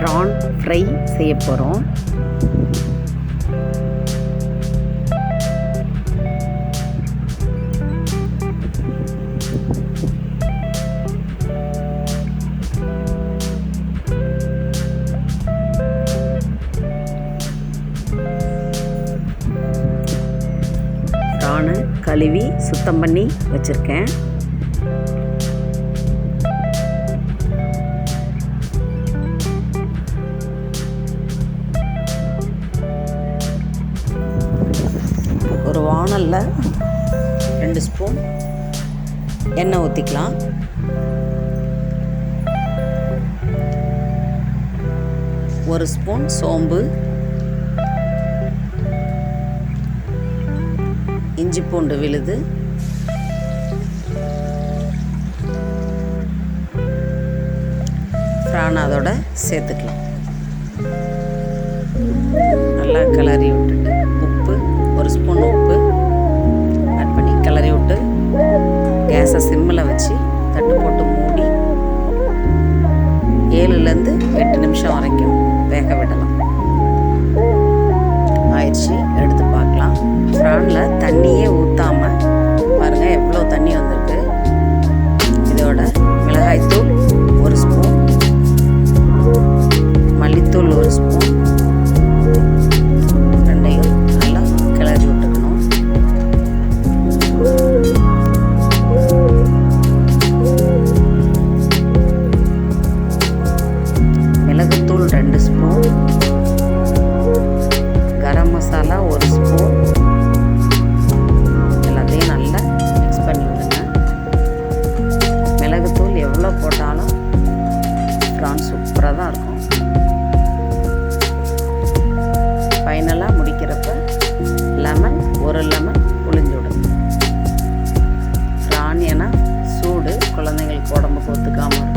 PRAN fry செய்ய போகிறோம். ப்ரானை கழுவி சுத்தம் பண்ணி வச்சுருக்கேன். ஒரு வாணல்ல 2 ஸ்பூன் எண்ணெய் ஊற்றிக்கலாம். ஒரு ஸ்பூன் சோம்பு, இஞ்சி பூண்டு விழுது, பிரான் அதோட சேர்த்துக்கலாம். நல்லா கிளறி விட்டுட்டு உப்பு, ஒரு ஸ்பூன் உப்பு ஆட் பண்ணி கிளறி விட்டு கேஸை சிம்மில் வச்சு தட்டு போட்டு மூடி 7லேருந்து 8 நிமிஷம் வரைக்கும் வேக விடலாம். ஆயிடுச்சு, எடுத்து பார்க்கலாம். ப்ரானில் தண்ணியே ஊற்றாமல் பாருங்கள் எவ்வளோ தண்ணி வந்திருக்கு. இதோட மிளகாய்த்தூள் 1 ஸ்பூன், மல்லித்தூள் 1 ஸ்பூன், ரெண்டையும் நல்லா கிளறி விட்டுக்கணும். மிளகுத்தூள் 2 ஸ்பூன், கரம் மசாலா 1 ஸ்பூன், எல்லாத்தையும் நல்லா மிக்ஸ் பண்ணி விடுங்க. மிளகுத்தூள் எவ்வளோ போட்டாலும் ப்ரான் சூப்பராக தான் இருக்கும். ஃபைனலாக முடிக்கிறப்ப லெமன், 1 லெமன் புழிஞ்சு விடுங்க. ப்ரான் ஏன்னா சூடு, குழந்தைங்களுக்கு உடம்புக்கு ஒத்துக்காமல்